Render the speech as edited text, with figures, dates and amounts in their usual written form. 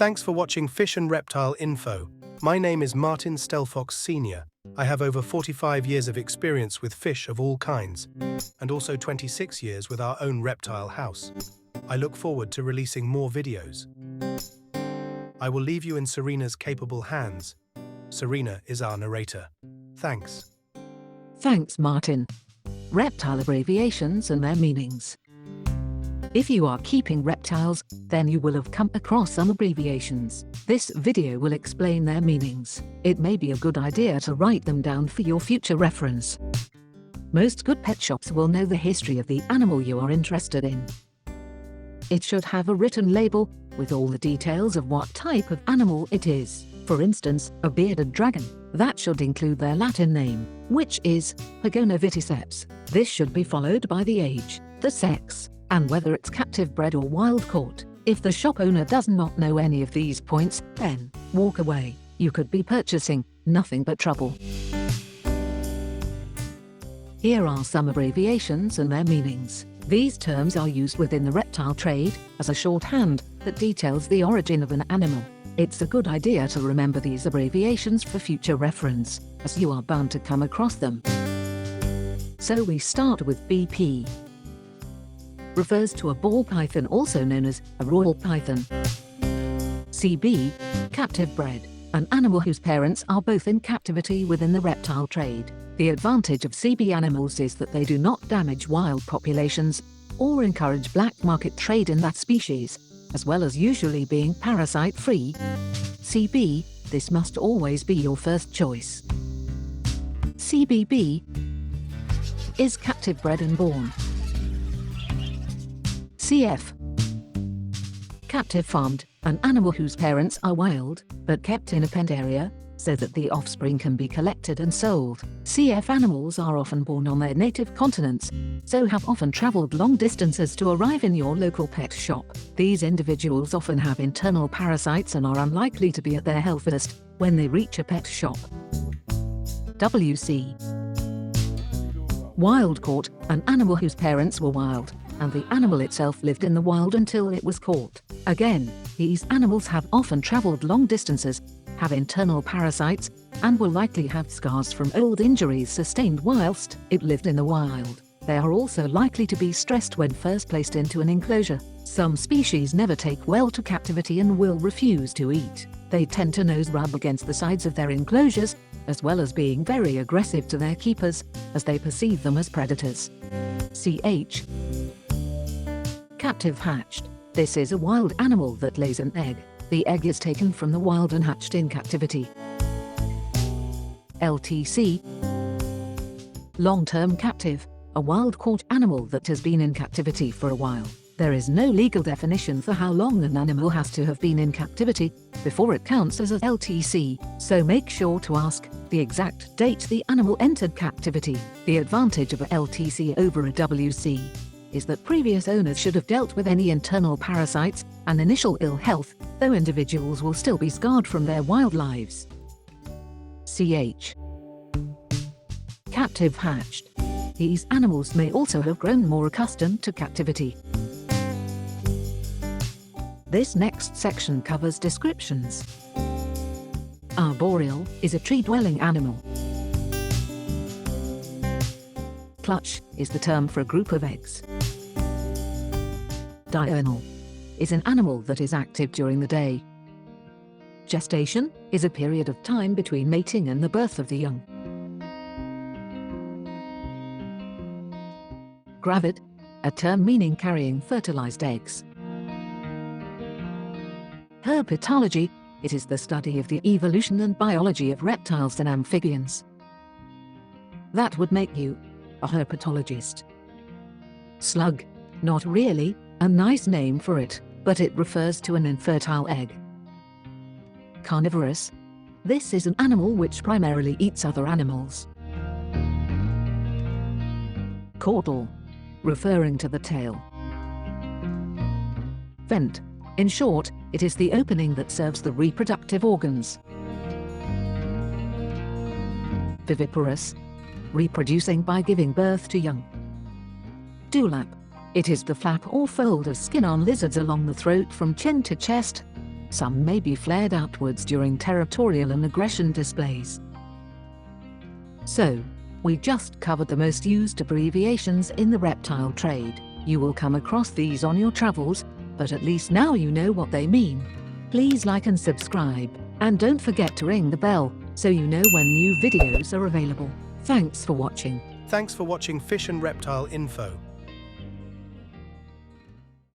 Thanks for watching Fish and Reptile Info. My name is Martin Stelfox Sr. I have over 45 years of experience with fish of all kinds, and also 26 years with our own reptile house. I look forward to releasing more videos. I will leave you in Serena's capable hands. Serena is our narrator. Thanks. Thanks, Martin. Reptile abbreviations and their meanings. If you are keeping reptiles, then you will have come across some abbreviations. This video will explain their meanings. It may be a good idea to write them down for your future reference. Most good pet shops will know the history of the animal you are interested in. It should have a written label with all the details of what type of animal it is. For instance, a bearded dragon. That should include their Latin name, which is Pagona viticeps. This should be followed by the age, the sex, and whether it's captive bred or wild caught. If the shop owner does not know any of these points, then walk away. You could be purchasing nothing but trouble. Here are some abbreviations and their meanings. These terms are used within the reptile trade as a shorthand that details the origin of an animal. It's a good idea to remember these abbreviations for future reference, as you are bound to come across them. So we start with BP. Refers to a ball python, also known as a royal python. CB, captive bred, an animal whose parents are both in captivity within the reptile trade. The advantage of CB animals is that they do not damage wild populations or encourage black market trade in that species, as well as usually being parasite-free. CB, this must always be your first choice. CBB is captive bred and born. CF, captive farmed, an animal whose parents are wild, but kept in a penned area, so that the offspring can be collected and sold. CF animals are often born on their native continents, so have often traveled long distances to arrive in your local pet shop. These individuals often have internal parasites and are unlikely to be at their healthiest when they reach a pet shop. WC, wild caught, an animal whose parents were wild, and the animal itself lived in the wild until it was caught. Again, these animals have often traveled long distances, have internal parasites, and will likely have scars from old injuries sustained whilst it lived in the wild. They are also likely to be stressed when first placed into an enclosure. Some species never take well to captivity and will refuse to eat. They tend to nose rub against the sides of their enclosures, as well as being very aggressive to their keepers, as they perceive them as predators. CH, captive hatched. This is a wild animal that lays an egg. The egg is taken from the wild and hatched in captivity. LTC, long-term captive, a wild-caught animal that has been in captivity for a while. There is no legal definition for how long an animal has to have been in captivity before it counts as a LTC, so make sure to ask the exact date the animal entered captivity. The advantage of a LTC over a WC is that previous owners should have dealt with any internal parasites and initial ill health, though individuals will still be scarred from their wild lives. CH, captive hatched. These animals may also have grown more accustomed to captivity. This next section covers descriptions. Arboreal is a tree-dwelling animal. Clutch is the term for a group of eggs. Diurnal is an animal that is active during the day. Gestation is a period of time between mating and the birth of the young. Gravid, a term meaning carrying fertilized eggs. Herpetology, it is the study of the evolution and biology of reptiles and amphibians. That would make you a herpetologist. Slug, not really a nice name for it, but it refers to an infertile egg. Carnivorous, this is an animal which primarily eats other animals. Caudal, referring to the tail. Vent, in short, it is the opening that serves the reproductive organs. Viviparous, reproducing by giving birth to young. Dewlap, it is the flap or fold of skin on lizards along the throat from chin to chest. Some may be flared outwards during territorial and aggression displays. So, we just covered the most used abbreviations in the reptile trade. You will come across these on your travels, but at least now you know what they mean. Please like and subscribe, and don't forget to ring the bell, so you know when new videos are available. Thanks for watching. Thanks for watching Fish and Reptile Info.